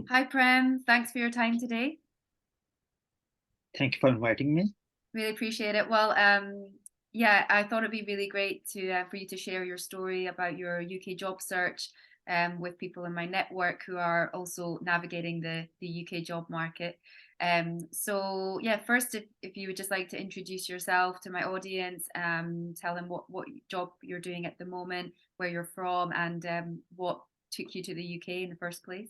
Hi, Prem. Thanks for your time today. Thank you for inviting me. Really appreciate it. Well, I thought it'd be really great to for you to share your story about your UK job search with people in my network who are also navigating the UK job market. First, if you would just like to introduce yourself to my audience, tell them what job you're doing at the moment, where you're from, and what took you to the UK in the first place.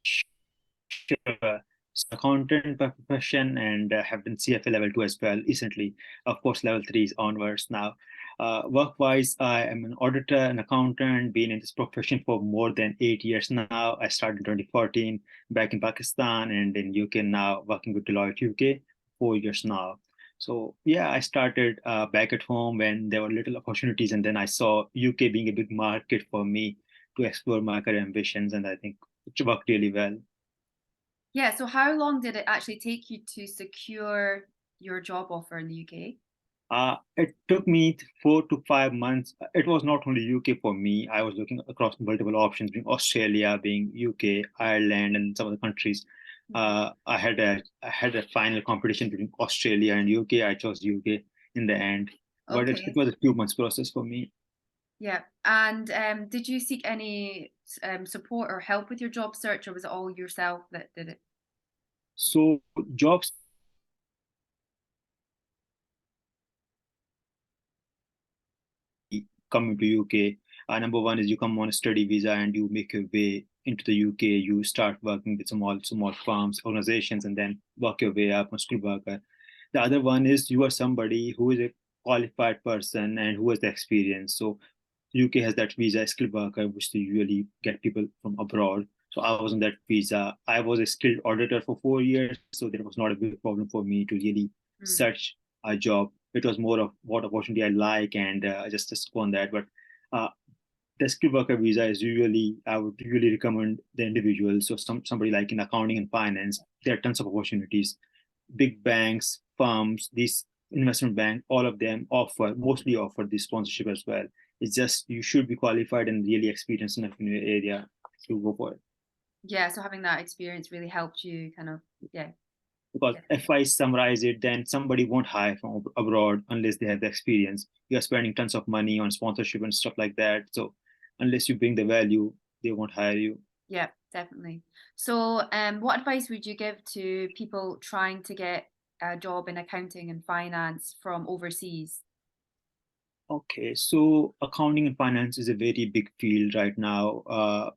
Sure. So accountant by profession and have done CFA level 2 as well recently. Of course, level 3 is onwards now. Work-wise, I am an auditor, an accountant, been in this profession for more than 8 years now. I started in 2014 back in Pakistan and in UK now working with Deloitte UK, 4 years now. So yeah, I started back at home when there were little opportunities, and then I saw UK being a big market for me to explore my career ambitions, and I think it worked really well. Yeah, so how long did it actually take you to secure your job offer in the UK? It took me 4 to 5 months. It was not only UK for me. I was looking across multiple options, being Australia, being UK, Ireland, and some other countries. Mhm. I had a final competition between Australia and UK. I chose UK in the end, but it Okay, was a 2 months process for me. yeah. And did you seek any support or help with your job search, or was it all yourself that did it? So jobs coming to UK. Number one is you come on a study visa and you make your way into the UK. You start working with small firms, organizations, and then work your way up on skilled worker. The other one is you are somebody who is a qualified person and who has the experience. So UK has that visa skilled worker, which they usually get people from abroad. So I was on that visa. I was a skilled auditor for 4 years, so there was not a big problem for me to really Mm. search a job. It was more of what opportunity I like, and just go on that. But uh, the skilled worker visa is usually I would really recommend the individual. So somebody like in accounting and finance, there are tons of opportunities. Big banks, firms, these investment bank, all of them mostly offer this sponsorship as well. It's just you should be qualified and really experienced enough in your area to go for it. Yeah, so having that experience really helped you yeah, Because get if it. I summarize it, then somebody won't hire from abroad unless they have the experience. You're spending tons of money on sponsorship and stuff like that. So unless you bring the value, they won't hire you. Yeah, definitely. So, what advice would you give to people trying to get a job in accounting and finance from overseas? Okay, so accounting and finance is a very big field right now.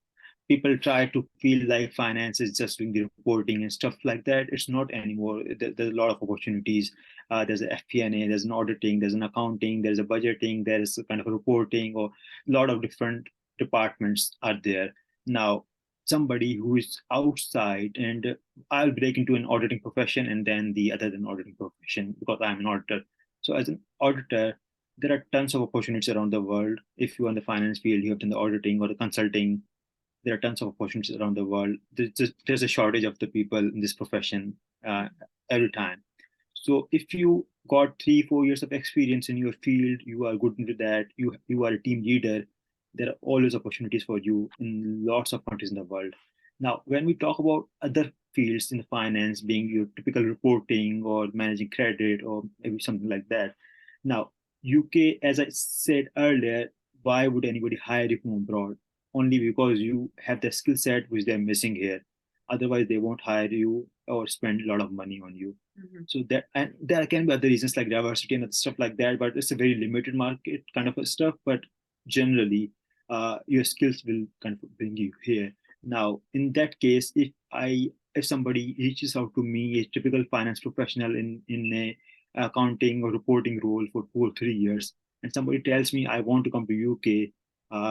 People try to feel like finance is just doing the reporting and stuff like that. It's not anymore. There's a lot of opportunities. There's a FP&A, there's an auditing, there's an accounting, there's a budgeting, there's a kind of a reporting, or a lot of different departments are there. Now, somebody who is outside, and I'll break into an auditing profession and then the other than auditing profession because I'm an auditor. So as an auditor, there are tons of opportunities around the world. If you're in the finance field, you have done the auditing or the consulting, there are tons of opportunities around the world. There's a shortage of the people in this profession uh, every time. So if you got 3 4 years of experience in your field, you are good into that. You are a team leader. There are always opportunities for you in lots of countries in the world. Now, when we talk about other fields in finance, being your typical reporting or managing credit or maybe something like that. Now, UK, as I said earlier, why would anybody hire you from abroad? Only because you have the skill set which they're missing here. Otherwise, they won't hire you or spend a lot of money on you. Mhm. So that, and there can be other reasons like diversity and stuff like that, but it's a very limited market kind of a stuff. But generally, your skills will kind of bring you here. Now, in that case, if somebody reaches out to me, a typical finance professional in a accounting or reporting role for 2 or 3 years, and somebody tells me I want to come to UK,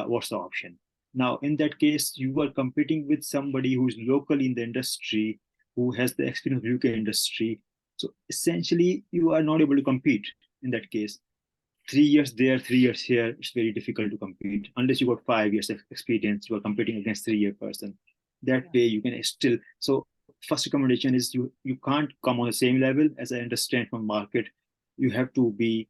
what's the option? Now, in that case, you are competing with somebody who's local in the industry, who has the experience of UK industry. So essentially, you are not able to compete in that case. 3 years there, 3 years here, it's very difficult to compete. Unless you got 5 years of experience, you are competing against 3 year person. That Yeah. way you can still so first recommendation is you can't come on the same level as I understand from market. You have to be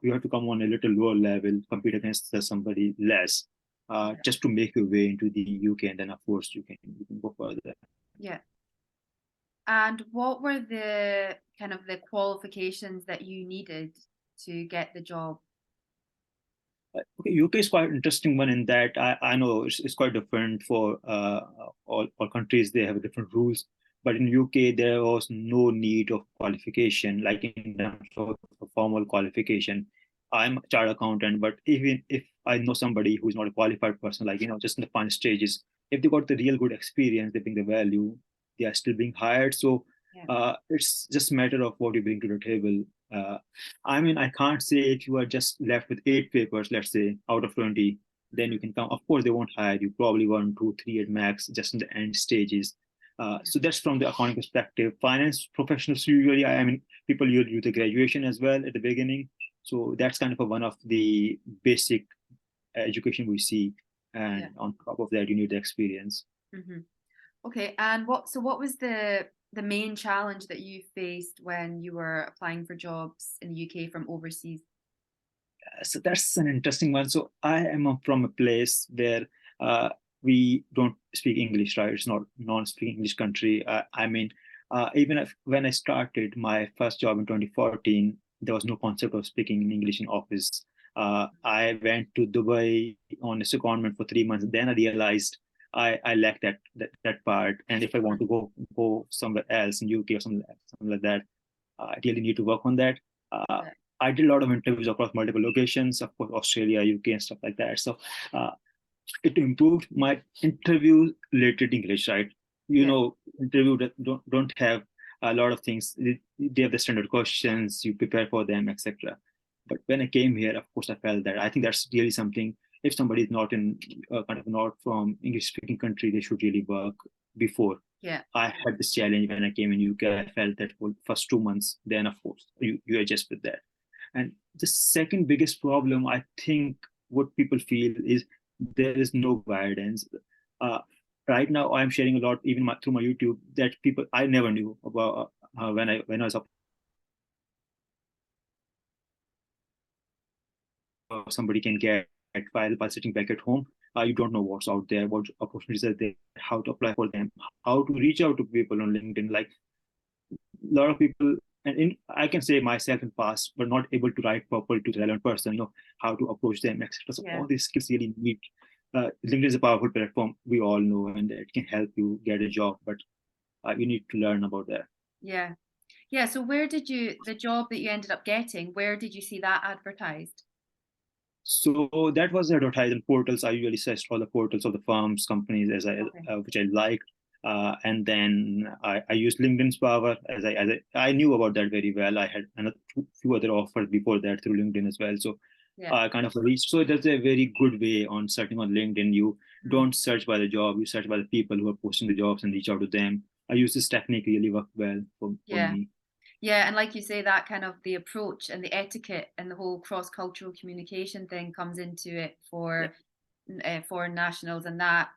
you have to come on a little lower level, compete against somebody less. Yeah. just to make your way into the UK, and then of course you can go further. Yeah. And what were the kind of the qualifications that you needed to get the job? Okay, UK is quite interesting one in that I know it's quite different for all countries. They have different rules, but in UK there was no need of qualification, like in terms of a formal qualification. I'm a chartered accountant, but even if I know somebody who's not a qualified person, like just in the final stages, if they got the real good experience, they bring the value, they are still being hired. So Yeah. it's just a matter of what you bring to the table. Uh, I mean, I can't say if you are just left with 8 papers, let's say, out of 20, then you Mhm. can come. Of course, they won't hire you, probably 1, 2, 3 at max, just in the end stages. Yeah. So that's from the accounting perspective. Finance professionals usually, I mean, people usually do the graduation as well at the beginning. So that's kind of one of the basic education we see. Yeah. And on top of that, you need the experience. Hmm. Okay. And what was the main challenge that you faced when you were applying for jobs in the UK from overseas? So that's an interesting one. So I am from a place where uh, we don't speak English, right? It's not non-speaking English country. I mean, even when I started my first job in 2014, there was no concept of speaking in English in office. I went to Dubai on a secondment for 3 months. Then I realized I lacked that part. And if I want Mhm. to go somewhere else in UK or something like that, I really need to work on that. Uh, Yeah. I did a lot of interviews across multiple locations, of course, Australia, UK, and stuff like that. So uh, it improved my interview related English, right? Yeah. Interview that don't have a lot of things. They have the standard questions, you prepare for them, etc. But when I came here, of course, I felt that I think that's really something. If somebody is not in kind of not from English speaking country, they should really work before. Yeah. I had this challenge when I came in UK. I felt that for first 2 months, then of course you adjust with that. And the second biggest problem, I think, what people feel is there is no guidance. Uh, right now, I'm sharing a lot, even through my YouTube, that people I never knew about when I was up. Somebody can get while sitting back at home. You don't know what's out there, what opportunities are there, how to apply for them, how to reach out to people on LinkedIn. Like a lot of people, and I can say myself in past, but not able to write properly to the relevant person, how to approach them, etc. So Yeah. all these skills really need. LinkedIn is a powerful platform, we all know, and it can help you get a job, but you need to learn about that. Yeah. Yeah. So where did the job that you ended up getting, where did you see that advertised? So that was advertised on portals. I usually searched all the portals of the firms, companies Okay. which I liked, and then I used LinkedIn's power I knew about that very well. I had another few other offers before that through LinkedIn as well. So Yeah. kind of reached. So that's a very good way on searching on LinkedIn. You Mm. don't search by the job, you search by the people who are posting the jobs and reach out to them. I use this technique, really worked well for Yeah. me. Yeah, and like you say, that kind of the approach and the etiquette and the whole cross-cultural communication thing comes into it Yeah. for foreign nationals, and that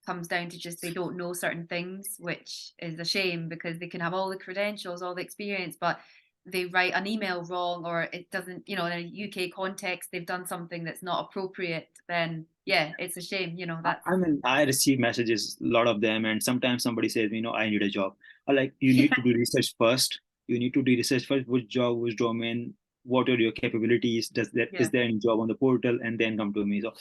comes down to just they don't know certain things, which is a shame because they can have all the credentials, all the experience, but they write an email wrong or it doesn't, in a UK context, they've done something that's not appropriate, then yeah, it's a shame, that's I mean, I receive messages, a lot of them, and sometimes somebody says, I need a job. Or like, you need yeah, to do research first. You need to do research first, which job, which domain, what are your capabilities? Is yeah, there any job on the portal? And then come to me. So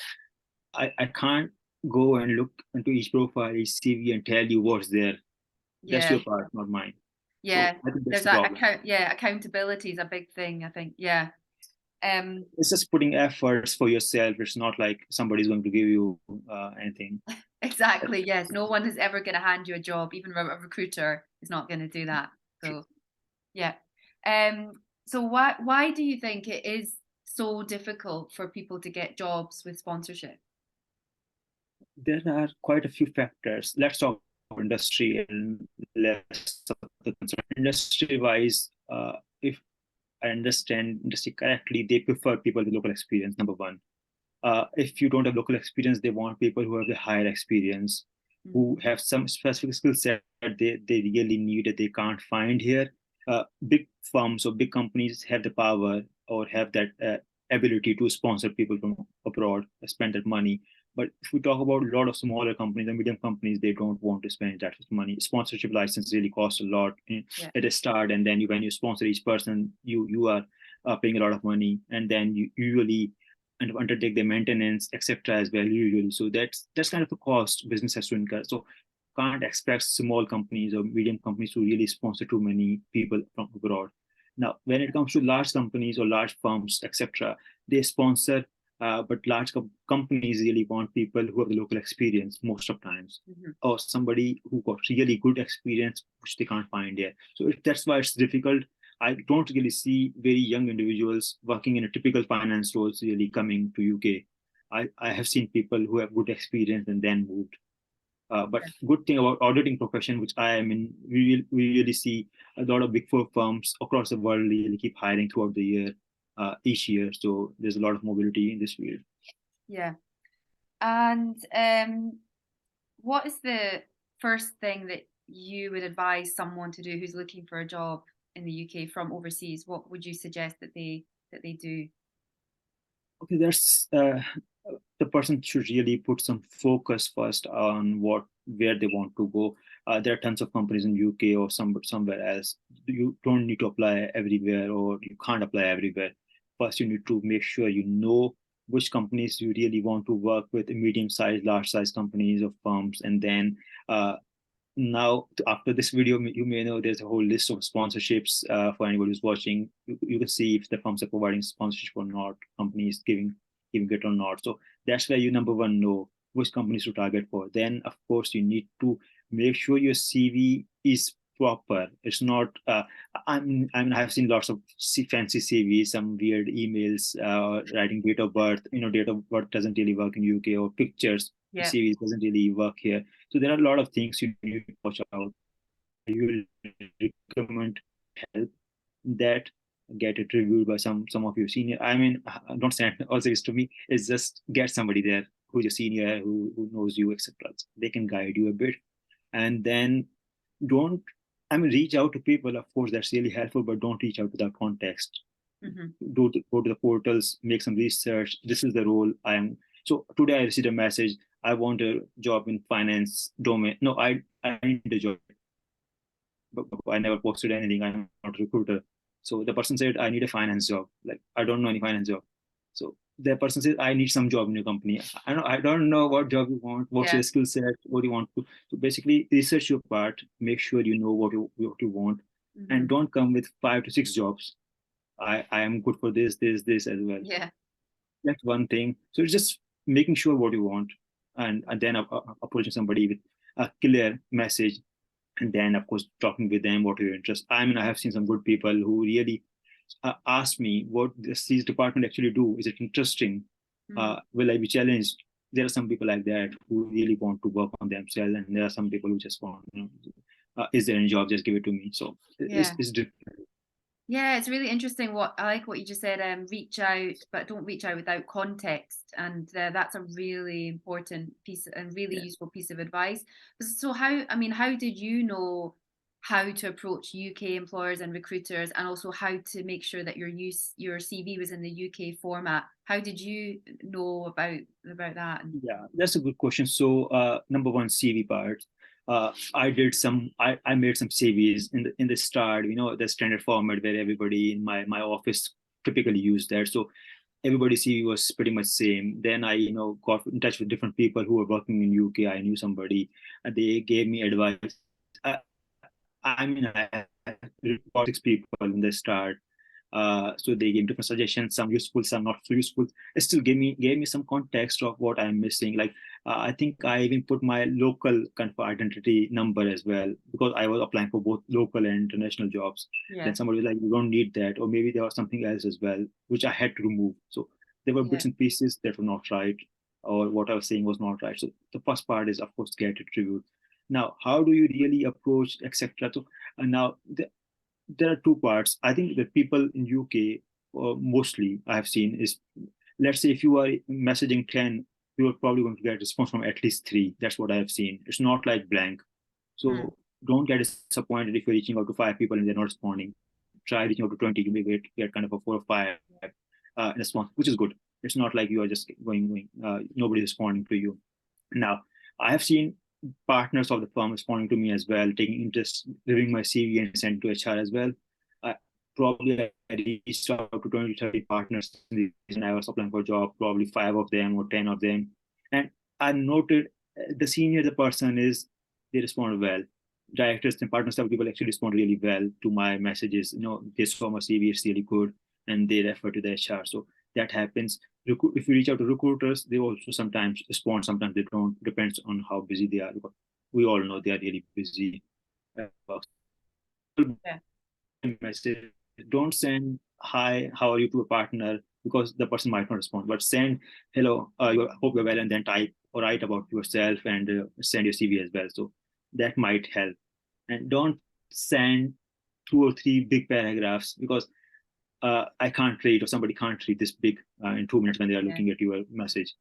I can't go and look into each profile, each CV and tell you what's there. That's yeah, your part, not mine. So yeah. I think that's There's the that problem. accountability is a big thing, I think. Yeah. Um, It's just putting efforts for yourself. It's not like somebody's going to give you anything. exactly. Yes. No one is ever going to hand you a job. Even a recruiter is not going to do that. So yeah. Um, so why do you think it is so difficult for people to get jobs with sponsorship? There are quite a few factors. Let's talk about industry and less of the concern. Industry wise, if I understand industry correctly, they prefer people with local experience, number one. If you don't have local experience, they want people who have the higher experience, who Mhm. have some specific skill set that they really need that they can't find here. Big firms or big companies have the power or have that ability to sponsor people from abroad, spend that money. But if we talk about a lot of smaller companies and medium companies, they don't want to spend that much money. Sponsorship license really costs a lot Yeah. at the start, and then when you sponsor each person, you are paying a lot of money, and then you usually and undertake the maintenance, etc. as well usually. So that's kind of a cost business has to incur. So can't expect small companies or medium companies to really sponsor too many people from abroad. Now, when it comes to large companies or large firms, etc., they sponsor, but large companies really want people who have the local experience most of times, Mm-hmm. or somebody who got really good experience, which they can't find here. So that's why it's difficult. I don't really see very young individuals working in a typical finance roles really coming to UK. I have seen people who have good experience and then moved. But Yeah. good thing about auditing profession, which I am in, we really see a lot of big four firms across the world really keep hiring throughout the year, each year. So there's a lot of mobility in this field. Yeah. And what is the first thing that you would advise someone to do who's looking for a job in the UK from overseas? What would you suggest that they do? Okay, that's the person should really put some focus first on where they want to go. There are tons of companies in UK or somewhere else. You don't need to apply everywhere, or you can't apply everywhere. First, you need to make sure you know which companies you really want to work with, medium-sized, large-sized companies or firms, and then now after this video you may know there's a whole list of sponsorships for anybody who's watching. You can see if the firms are providing sponsorship or not, companies giving it or not. So that's where you number one know which companies to target for. Then of course you need to make sure your CV is proper. It's not I mean I've seen lots of fancy CVs, some weird emails, writing date of birth. Date of birth doesn't really work in UK, or pictures Yeah. CVs doesn't really work here. So there are a lot of things you need to watch out. You will recommend help that get it reviewed by some of your senior. I mean, don't send all this to me. It's just get somebody there who's your senior, who knows you, etc. They can guide you a bit, and then don't. I mean, reach out to people. Of course, that's really helpful, but don't reach out without context. Mm-hmm. Go to the portals, make some research. This is the role I am. So today I received a message. I want a job in finance domain. No, I need a job, but I never posted anything. I'm not a recruiter. So the person said, I need a finance job. Like, I don't know any finance job. So the person says, I need some job in your company. I don't know what job you want, what's Yeah. your skill set, what you want to. So basically research your part, make sure you know what you want, Mm-hmm. and don't come with 5 to 6 jobs. I am good for this as well. Yeah. That's one thing. So it's just making sure what you want, and then approaching somebody with a clear message, and then of course talking with them what your interest. I mean, I have seen some good people who really ask me what these department actually do. Is it interesting? Mm-hmm. Will I be challenged? There are some people like that who really want to work on themselves, and there are some people who just want, is there any job? Just give it to me. So Yeah. it's different. Yeah, it's really interesting. What I like what you just said. Reach out, but don't reach out without context, and that's a really important piece and really Yeah. useful piece of advice. So, how? I mean, how did you know how to approach UK employers and recruiters, and also how to make sure that your CV was in the UK format? How did you know about that? And Yeah, that's a good question. So, number one, CV part. I made some CVs in the start. The standard format where everybody in my office typically use that. So everybody's CV was pretty much same. Then I got in touch with different people who were working in UK. I knew somebody, and they gave me advice. I, I mean, I had 6 people in the start. So they gave different suggestions, some useful, some not so useful. It still gave me some context of what I'm missing. Like I think I even put my local kind of identity number as well, because I was applying for both local and international jobs. yeah, Then somebody was like, you don't need that, or maybe there was something else as well, which I had to remove. So there were yeah, bits and pieces that were not right, or what I was saying was not right. So the first part is, of course, get it reviewed. Now, how do you really approach, etc.? So now there are two parts. I think that people in UK, mostly I have seen is, let's say if you are messaging 10, you are probably going to get a response from at least 3. That's what I have seen. It's not like blank. mm, So don't get disappointed if you're reaching out to 5 people and they're not responding. Try reaching out to 20. You may get kind of a 4 or 5 response, which is good. It's not like you are just going. Nobody's responding to you. Now, I have seen partners of the firm responding to me as well, taking interest, reviewing my CV and send to HR as well. I, probably I reached out to 20 to 30 partners when I was applying for a job, probably 5 of them or 10 of them. And I noted the senior the person is, they respond well. Directors and partners of people actually respond really well to my messages. They saw my CV, it's really good, and they refer to the HR. So that happens. If you reach out to recruiters, they also sometimes respond, sometimes they don't. Depends on how busy they are. We all know they are really busy. Yeah. Message. Don't send hi, how are you to a partner, because the person might not respond. But send hello, hope you're well, and then type or write about yourself and send your CV as well. So that might help. And don't send 2 or 3 big paragraphs, because I can't read, or somebody can't read this big in 2 minutes when they are Yeah. looking at your message.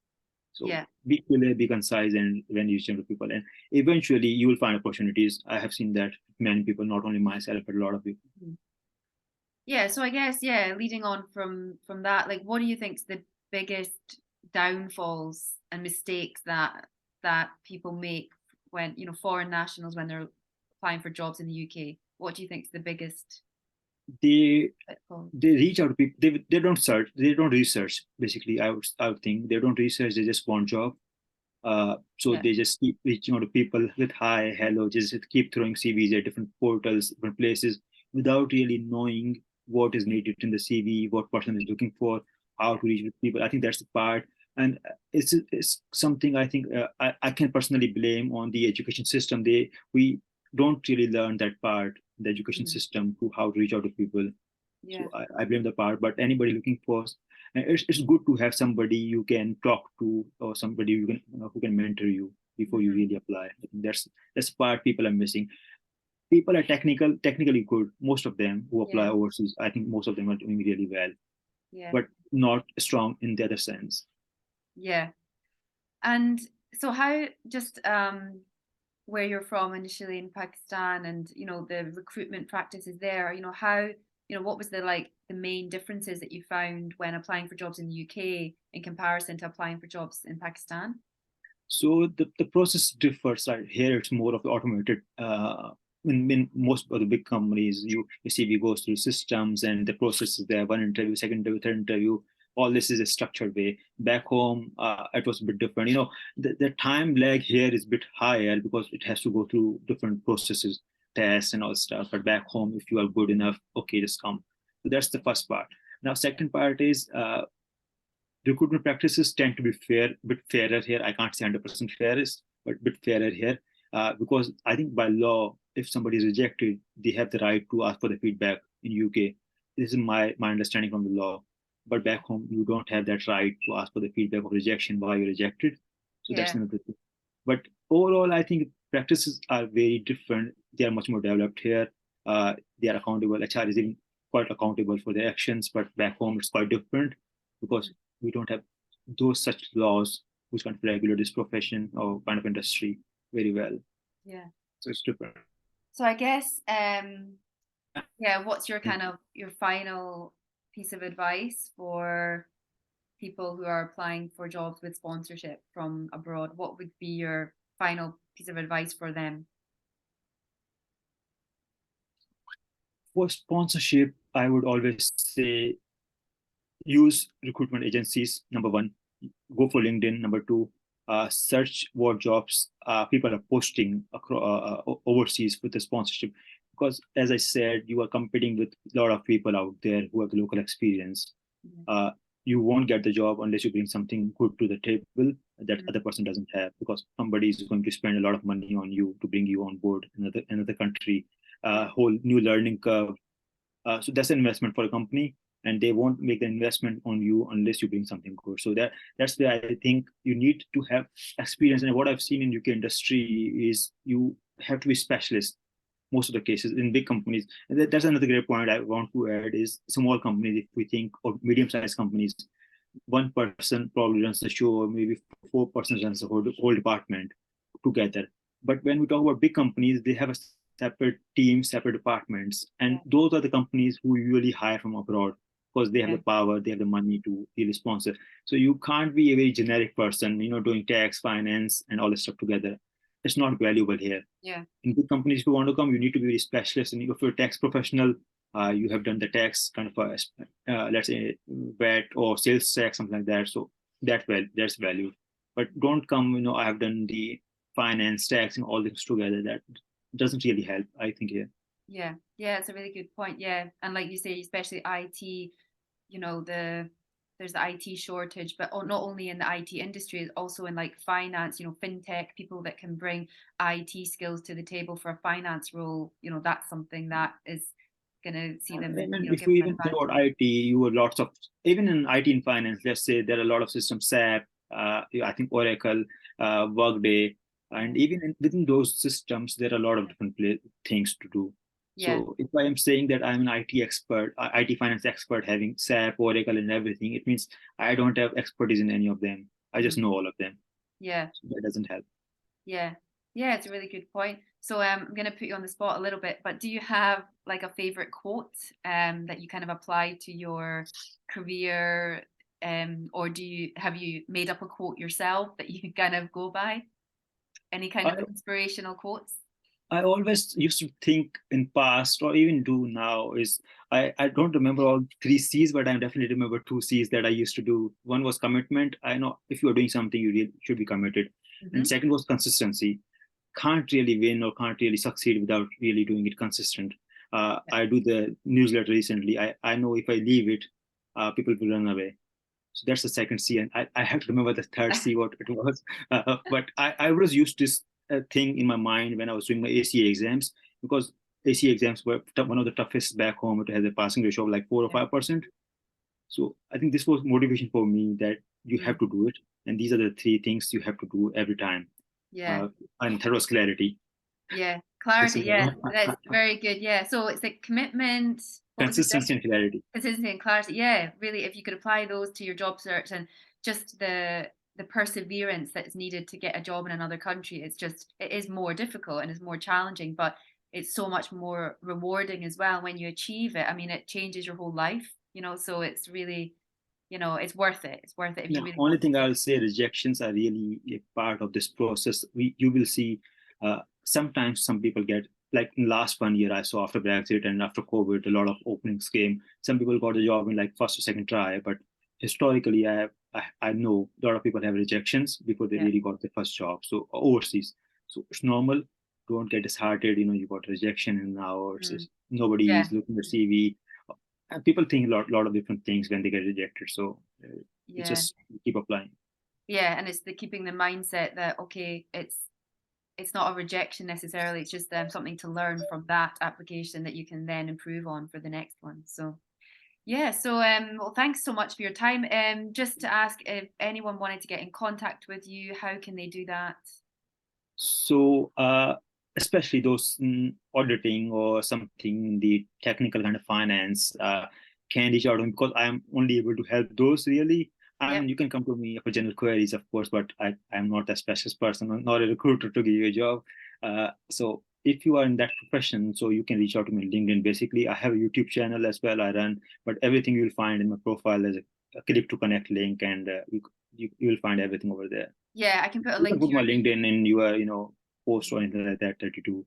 So Yeah. be clear, be concise, and when you reach out to people, and eventually you will find opportunities. I have seen that many people, not only myself, but a lot of people. Mhm. Yeah, so I guess, yeah, leading on from that, like what do you think's the biggest downfalls and mistakes that people make when, foreign nationals when they're applying for jobs in the UK? What do you think's the biggest They pitfall? they reach out to people. They don't search. They don't research. Basically, I would think they don't research. They just want job. So Yeah. they just keep reaching out to people with hi, hello, just keep throwing CVs at different portals, different places, without really knowing what is needed in the CV, what person is looking for, how Yeah. to reach with people. I think that's the part. And it's something I think I can personally blame on the education system. We don't really learn that part, the education Mhm. system, to how to reach out to people. Yeah. So I blame the part. But anybody looking for, and it's good to have somebody you can talk to, or somebody you can who can mentor you before you Mhm. really apply. I think that's the part people are missing. People are technically good. Most of them who apply Yeah. overseas, I think most of them are doing really well, Yeah. but not strong in the other sense. Yeah. And so how just where you're from initially in Pakistan and the recruitment practices there, how what was the main differences that you found when applying for jobs in the UK in comparison to applying for jobs in Pakistan? So the process differs. Right here, it's more of the automated. In most of the big companies, your CV goes through systems, and the process is there: one interview, second interview, third interview. All this is a structured way. Back home, it was a bit different. The time lag here is a bit higher because it has to go through different processes, tests, and all stuff. But back home, if you are good enough, okay, just come. So that's the first part. Now, second part is recruitment practices tend to be bit fairer here. I can't say 100% fairest, but bit fairer here, because I think by law, if somebody is rejected, they have the right to ask for the feedback in UK. This is my understanding from the law. But Yeah. back home, you don't have that right to ask for the feedback of rejection, why you're rejected. So that's Yeah. another thing. But overall, I think practices are very different. They are much more developed here. They are accountable. HR is even quite accountable for their actions, but back home it's quite different because Mhm. we don't have those such laws which kind of regulate this profession or kind of industry very well. Yeah. So it's different. So I guess yeah, what's your kind of your final piece of advice for people who are applying for jobs with sponsorship from abroad? What would be your final piece of advice for them? For sponsorship, I would always say use recruitment agencies. Number one, go for LinkedIn. Number two, search what jobs people are posting overseas with the sponsorship. Because as I said, you are competing with a lot of people out there who have the local experience. Mhm. Uh, you won't get the job unless you bring something good to the table that Mhm. other person doesn't have, because somebody is going to spend a lot of money on you to bring you on board another country, Yeah. whole new learning curve. So that's an investment for a company, and they won't make the investment on you unless you bring something good. So that's where I think you need to have experience. And what I've seen in UK industry is you have to be specialist most of the cases in big companies. And that's another great point I want to add is small companies, if we think, or medium-sized companies, one person probably runs the show, or maybe 4 persons runs the whole department together. But when we talk about big companies, they have a separate team, separate departments, and Yeah. those are the companies who usually hire from abroad. because they have Yeah. the power, they have the money to really sponsor. So you can't be a very generic person, doing tax, finance, and all this stuff together. It's not valuable here. Yeah. In big companies, if you want to come, you need to be very specialist. And if you're a tax professional, you have done the tax kind of let's say VAT or sales tax, something like that. So that's value. But don't come, I have done the finance, tax, and all things together. That doesn't really help, I think. Yeah. Yeah. Yeah, it's a really good point. Yeah. And like you say, especially IT, there's the IT shortage, but not only in the IT industry, also in like finance, fintech, people that can bring IT skills to the table for a finance role, that's something that is going to see them, And if give you them an even think about advantage. IT, you have lots of, even in IT and finance, let's say there are a lot of systems, SAP, I think Oracle, Workday, Yeah. and even within those systems, there are a lot of different things to do. Yeah. So if I am saying that I'm an IT expert, IT finance expert, having SAP, Oracle, and everything, it means I don't have expertise in any of them. I just Mhm. know all of them. Yeah. So that doesn't help. Yeah. Yeah, it's a really good point. So I'm going to put you on the spot a little bit, but do you have like a favorite quote that you kind of apply to your career, or have you made up a quote yourself that you kind of go by? Any kind I of inspirational quotes? I always used to think in past or even do now is I don't remember all three C's, but I definitely remember two C's that I used to do. One was commitment. I know if you're doing something, you really should be committed. And Hmm. second was consistency. Can't really win or can't really succeed without really doing it consistent. Yeah. I do the newsletter recently. I know if I leave it, people will run away. So that's the second C, and I have to remember the third C what it was. But I always used this thing in my mind when I was doing my ACA exams because ACA exams were one of the toughest back home. It has a passing ratio of like 4 or 5%. So I think this was motivation for me that you Mm. have to do it, and these are the three things you have to do every time. Yeah. Uh, and third was clarity. Yeah. This Clarity. is Yeah, that's very good. Yeah. So it's like commitment. What was the consistency second? and clarity. Consistency and clarity. Yeah, really, if you could apply those to your job search and just the perseverance that is needed to get a job in another country, it is more difficult and it's more challenging, but it's so much more rewarding as well when you achieve it. I mean, it changes your whole life, so it's really, it's worth it. It's worth it if The you really only want thing to. I'll say, rejections are really a part of this process. You will see sometimes some people get, like in last 1 year, I saw after Brexit and after COVID, a lot of openings came. Some people got a job in like first or second try, but historically, I know a lot of people have rejections before they Yeah. really got their first job. So overseas, so it's normal. Don't get disheartened. You got rejection, and now Mm. nobody Yeah. is looking at CV. And people think a lot of different things when they get rejected. So it's Yeah. just keep applying. Yeah. And it's the keeping the mindset that, okay, it's not a rejection necessarily. It's just something to learn from that application that you can then improve on for the next one. So yeah, so well, thanks so much for your time. Just to ask if anyone wanted to get in contact with you, how can they do that? So, especially those auditing or something in the technical kind of finance, can reach out to me because I'm only able to help those really. I Yep. mean, you can come to me for general queries, of course, but I'm not a specialist person, I'm not a recruiter to give you a job. So, if you are in that profession, so you can reach out to me on LinkedIn. Basically, I have a YouTube channel as well. I run, but everything you'll find in my profile is a click to connect link, and you will find everything over there. Yeah, I can put a You can link to put my your LinkedIn in your, post or anything like that that you do,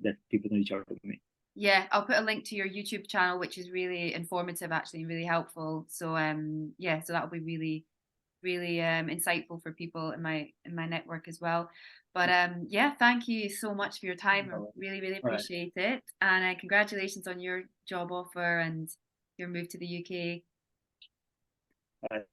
that people can reach out to me. yeah, I'll put a link to your YouTube channel, which is really informative, actually, really helpful. So yeah, so that'll be really, really insightful for people in my network as well. But yeah, thank you so much for your time. I All really, really right. appreciate it. And congratulations on your job offer and your move to the UK. All right.